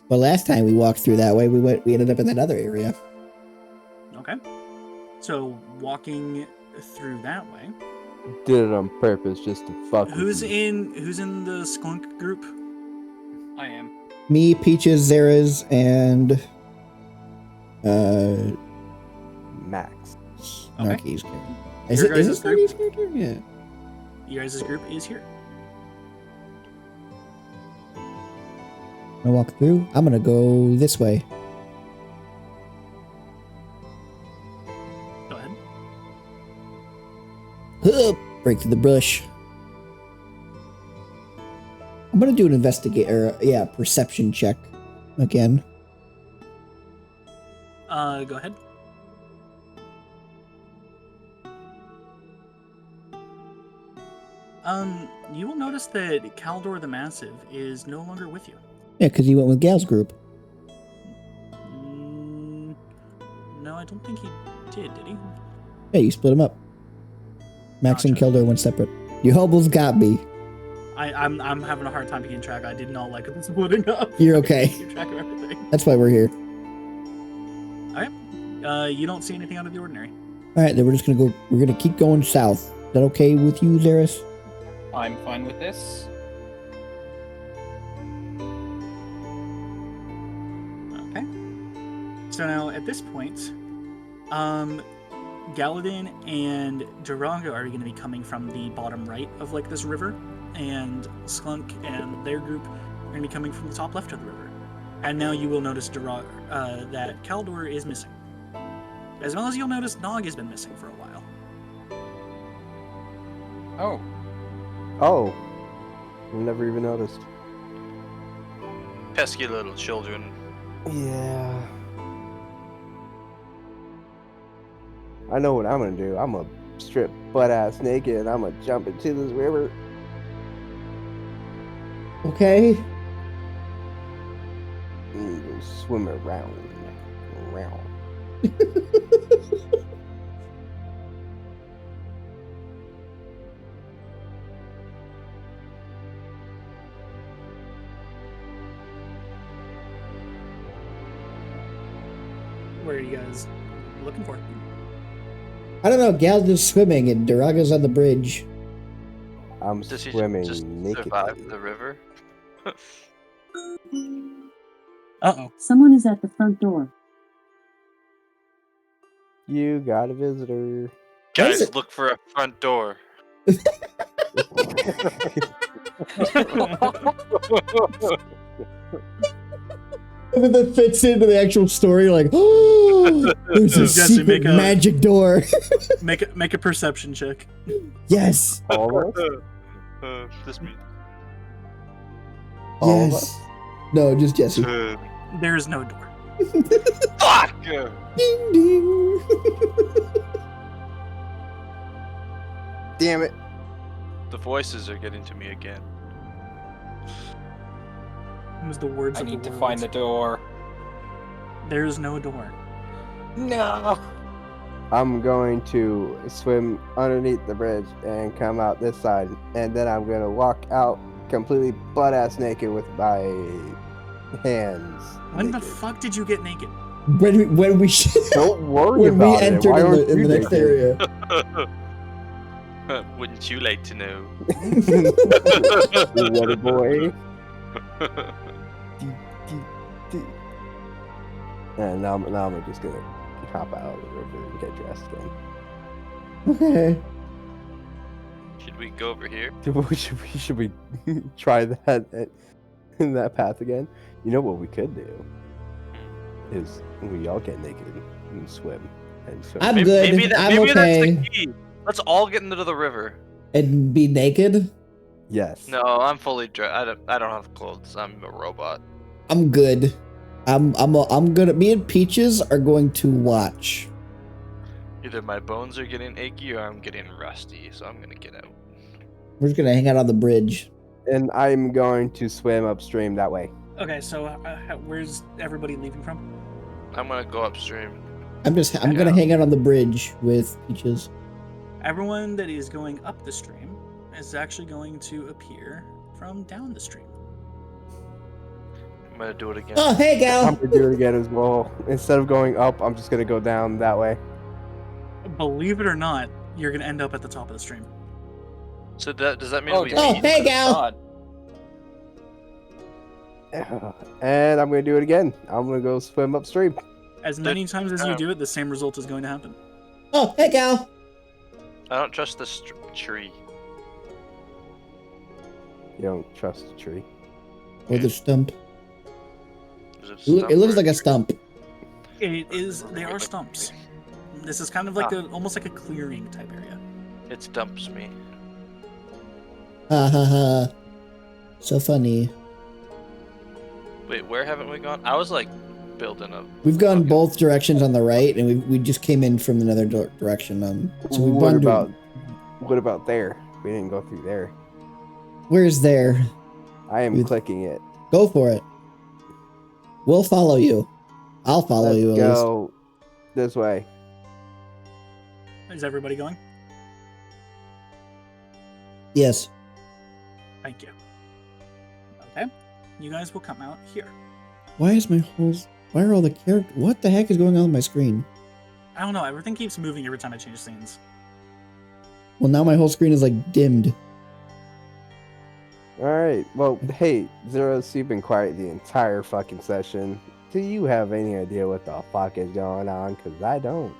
But last time we walked through that way, we ended up in that other area. Okay. So walking through that way. Did it on purpose just to fuck Who's with you. in the Sklunk group? I am. Me, Peaches, Zeras, and Max. Narki's character. Your Is guys' this Narki's character? Yeah. You guys' group is here. I'm gonna walk through. I'm gonna go this way. Go ahead. Break through the brush. I'm gonna do an perception check again. Go ahead. You will notice that Caldor the Massive is no longer with you. Yeah, because he went with Gal's group. No, I don't think he did he? Yeah, you split him up. Max and Gotcha. Keldor went separate. You almost got me. I'm having a hard time keeping track. I did not like them splitting up. You're okay. Keep track of everything. That's why we're here. You don't see anything out of the ordinary. All right, then we're gonna keep going south. Is that okay with you, Zeris? I'm fine with this. Okay. So now at this point, Galadin and Daraga are going to be coming from the bottom right of like this river, and Sklunk and their group are going to be coming from the top left of the river. And now you will notice that Caldor is missing. As well as you'll notice Nog has been missing for a while. Oh, Oh. Never even noticed. Pesky little children. Yeah. I know what I'm gonna do. I'm gonna strip butt ass naked and I'm gonna jump into this river. Okay. And go swim around. Where are you guys looking for? I don't know. Gal's just swimming and Duraga's on the bridge. I'm Does he swimming just naked. survive the river? Uh-oh. Someone is at the front door. You got a visitor. Why is Guys, it- look for a front door. And then that fits into the actual story, like, oh, there's a Jesse, secret make a- magic door. Make a perception check. Yes. All of us? This me. All of Yes. No, just Jesse. There is no door. Fuck! Ding ding. Damn it. The voices are getting to me again. It was the words I of need the to find the words. door. There is no door. No. I'm going to swim underneath the bridge and come out this side, and then I'm gonna walk out completely butt ass naked with my hands. When the naked. fuck did you get naked? When we Don't worry when we about it. entered Why in aren't the you next naked? area. Wouldn't you like to know? What a boy. And now I'm just gonna hop out of the river and get dressed again. Okay. Should we go over here? Should we try that in that path again? You know what we could do is we all get naked and swim and swim. I'm good. Maybe I'm that's okay. the key. Let's all get into the river. And be naked. Yes. No, I'm fully dressed. I don't have clothes. I'm a robot. I'm good. I'm gonna. Me and Peaches are going to watch. Either my bones are getting achy or I'm getting rusty, so I'm gonna get out. We're just gonna hang out on the bridge. And I'm going to swim upstream that way. Okay, so where's everybody leaving from? I'm gonna go upstream. I'm gonna hang out on the bridge with Peaches. Everyone that is going up the stream is actually going to appear from down the stream. I'm gonna do it again. Oh, hey, I'm gal. gonna do it again as well. Instead of going up, I'm just gonna go down that way. Believe it or not, you're gonna end up at the top of the stream. So does that mean we Oh, meet? hey, gal. God. And I'm gonna do it again. I'm gonna go swim upstream. As many times as you do it, the same result is going to happen. Oh, hey, gal. I don't trust this tree. You don't trust a tree. Or the stump. Is it It looks or like a tree? stump. It is. They are stumps. This is kind of like almost like a clearing type area. It stumps me. Ha ha ha. So funny. Wait, where haven't we gone? I was like building a. We've gone Okay. both directions on the right, and we just came in from another direction. So we've What gone to- what about there? We didn't go through there. Where's there? I am With- clicking it. Go for it. We'll follow you. I'll follow Let's you at least. go this way. Is everybody going? Yes. Thank you. Okay, you guys will come out here. Why are all the characters? What the heck is going on my screen? I don't know. Everything keeps moving every time I change scenes. Well, now my whole screen is like dimmed. Alright, well, hey, Zeros, you've been quiet the entire fucking session. Do you have any idea what the fuck is going on? Because I don't.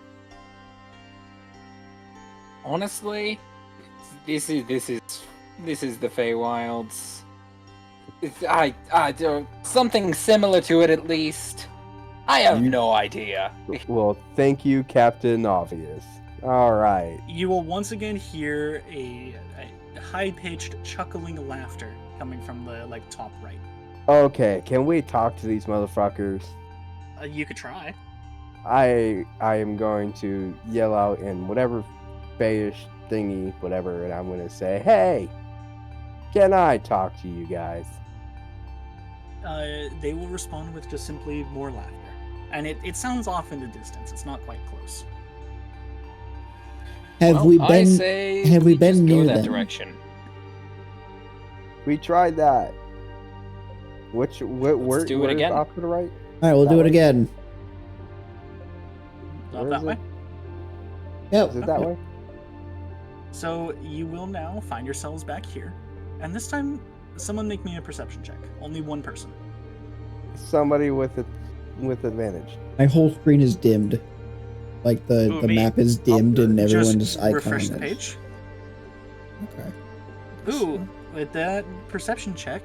Honestly, this is the Feywilds. I do something similar to it at least. I have no idea. Well, thank you, Captain Obvious. Alright. You will once again hear a high-pitched chuckling laughter coming from the top right. Okay, can we talk to these motherfuckers? You could try. I am going to yell out in whatever Bayish thingy, whatever, and I'm gonna say, "Hey, can I talk to you guys?" They will respond with just simply more laughter. And it sounds off in the distance. It's not quite close. Have Well, we I been? say have we been just near go that them? direction. We tried that. Where do it is again. off to the right? All right, we'll That do it way? again. Where That is way. it? Yep. Is it that Yep. way? So you will now find yourselves back here. And this time, someone make me a perception check. Only one person. Somebody with advantage. My whole screen is dimmed. Like Who, the me? map is dimmed and everyone's Just icon refresh the is- page. Okay. Ooh, with that perception check,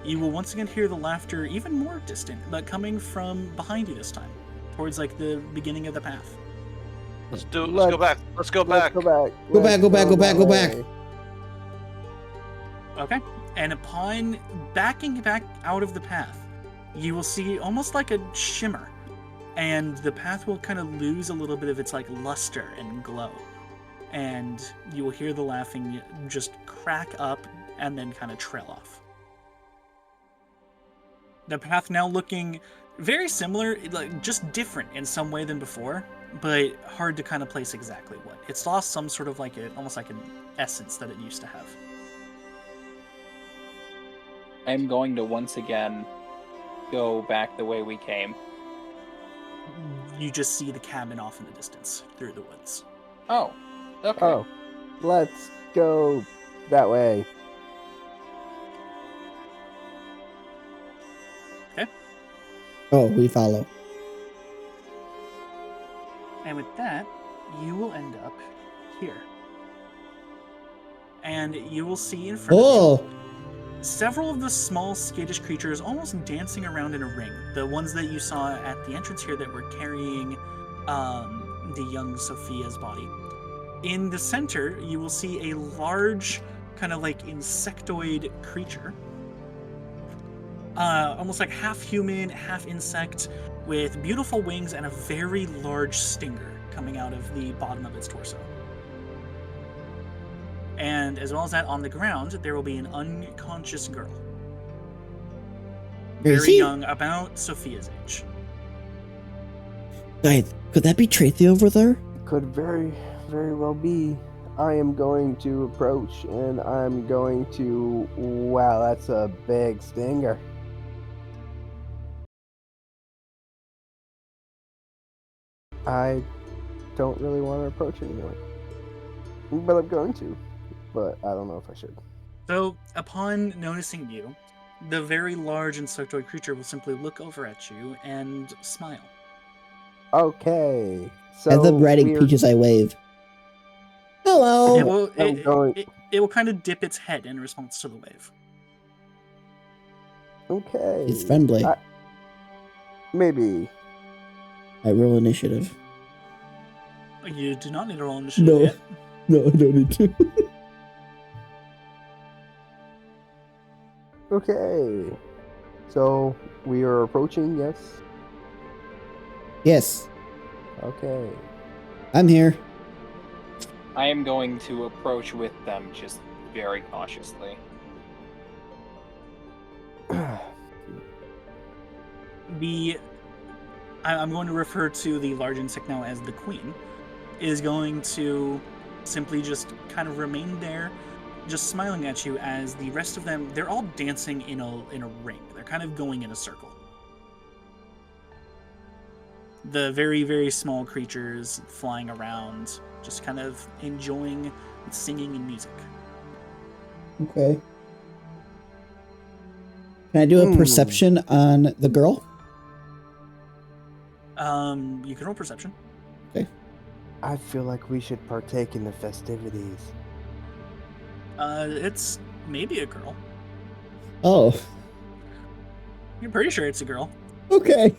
you will once again hear the laughter even more distant, but coming from behind you this time, towards like the beginning of the path. Let's go back. Let's go back. Let's go back. Go back, go back, go back, go that back. way. Okay. And upon backing back out of the path, you will see almost like a shimmer. And the path will kind of lose a little bit of its like luster and glow. And you will hear the laughing just crack up and then kind of trail off. The path now looking very similar, like just different in some way than before, but hard to kind of place exactly what. It's lost some sort of like almost like an essence that it used to have. I'm going to once again go back the way we came. You just see the cabin off in the distance through the woods. Oh, okay. Oh, let's go that way. Oh, we follow. And with that, you will end up here. And you will see in front of Oh, you several of the small, skittish creatures almost dancing around in a ring. The ones that you saw at the entrance here that were carrying the young Sophia's body. In the center, you will see a large, kind of like insectoid creature. Almost like half human, half insect, with beautiful wings and a very large stinger coming out of the bottom of its torso. And as well as that, on the ground, there will be an unconscious girl. Very Crazy? young, about Sophia's age. guys, could that be Tracy over there? Could very, very well be. I am going to approach and I'm going to. Wow, that's a big stinger. I don't really want to approach anymore. But I'm going to. But I don't know if I should. So, upon noticing you, the very large insectoid creature will simply look over at you and smile. Okay. So As I'm riding we're- Peaches, I wave. Hello. It will, I'm going- it will kind of dip its head in response to the wave. Okay. It's friendly. Maybe. I roll initiative. You do not need to roll initiative No. yet. No, I don't need to. Okay. So we are approaching, yes? Yes, Okay. I'm here. I am going to approach with them just very cautiously. I'm going to refer to the large insect now as the queen, is going to simply just kind of remain there, just smiling at you as the rest of them, they're all dancing in a ring. They're kind of going in a circle. The very, very small creatures flying around, just kind of enjoying singing and music. Okay. Can I do a perception on the girl? You can roll perception. I feel like we should partake in the festivities. It's maybe a girl. Oh, You're pretty sure it's a girl. okay.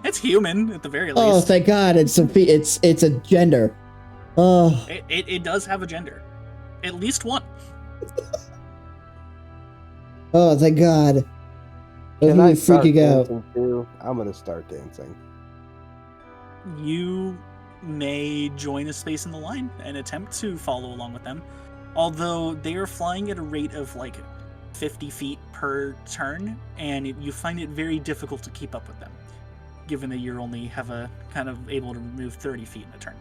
It's human at the very Oh, least. thank God, it's a gender. Oh, It does have a gender. At least one. oh, thank God. I was Can I really start freaking out. dancing too? I'm gonna start dancing. You may join a space in the line and attempt to follow along with them, although they are flying at a rate of like 50 feet per turn, and you find it very difficult to keep up with them, given that you're only have a kind of able to move 30 feet in a turn.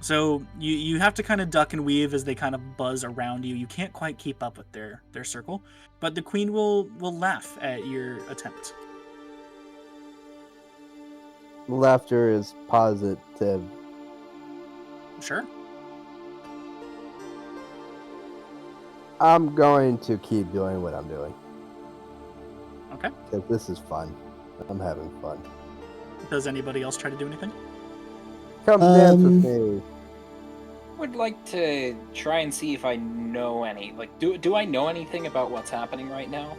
So you have to kind of duck and weave as they kind of buzz around you. You can't quite keep up with their circle, but the queen will laugh at your attempt. Laughter is positive. Sure. I'm going to keep doing what I'm doing. Okay. Because this is fun. I'm having fun. Does anybody else try to do anything? Come dance with me. Would like to try and see if I know any. Like, do I know anything about what's happening right now?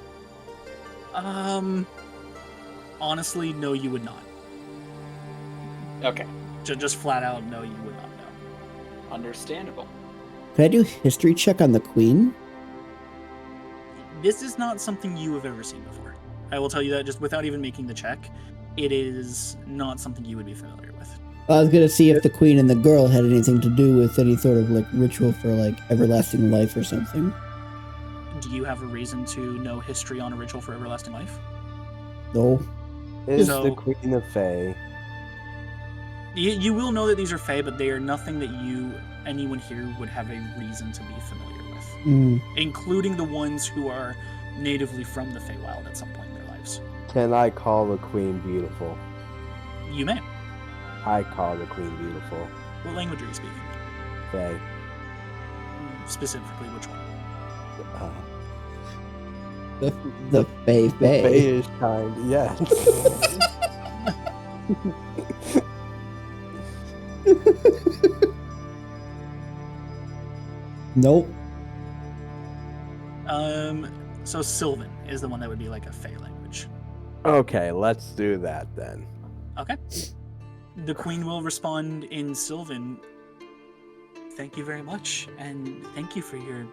Honestly, no, you would not. Okay, Just flat out, no, you would not know. understandable. Can I do history check on the queen? This is not something you have ever seen before. I will tell you that just without even making the check. It is not something you would be familiar with. I was gonna see if the queen and the girl had anything to do with any sort of like ritual for like everlasting life or something. Do you have a reason to know history on a ritual for everlasting life? No. Is So- the Queen of Fae. You will know that these are fae, but they are nothing that anyone here would have a reason to be familiar with, Mm. including the ones who are natively from the Feywild at some point in their lives. Can I call the Queen beautiful? You may. I call the Queen beautiful. What language are you speaking? Fae. Specifically, which one? The Fae Fae. Fae-ish kind, yes. Nope. So Sylvan is the one that would be like a Fey language. Okay, let's do that then. Okay. The queen will respond in Sylvan. Thank you very much, and thank you for your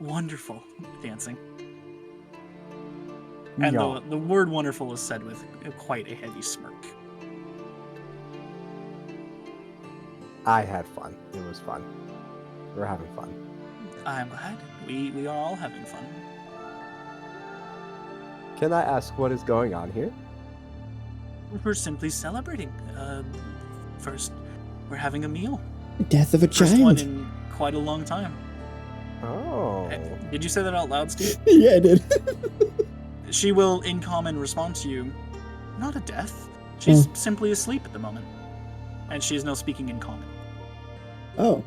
wonderful dancing. And Yeah. the word wonderful is said with quite a heavy smirk. I had fun. It was fun. We're having fun. I'm glad. We are all having fun. Can I ask what is going on here? We're simply celebrating. First, we're having a meal. Death of a First one giant. in quite a long time. Oh. Did you say that out loud, Steve? Yeah, I did. She will, in common, respond to you, not a death. She's simply asleep at the moment. And she is now speaking in common. Oh.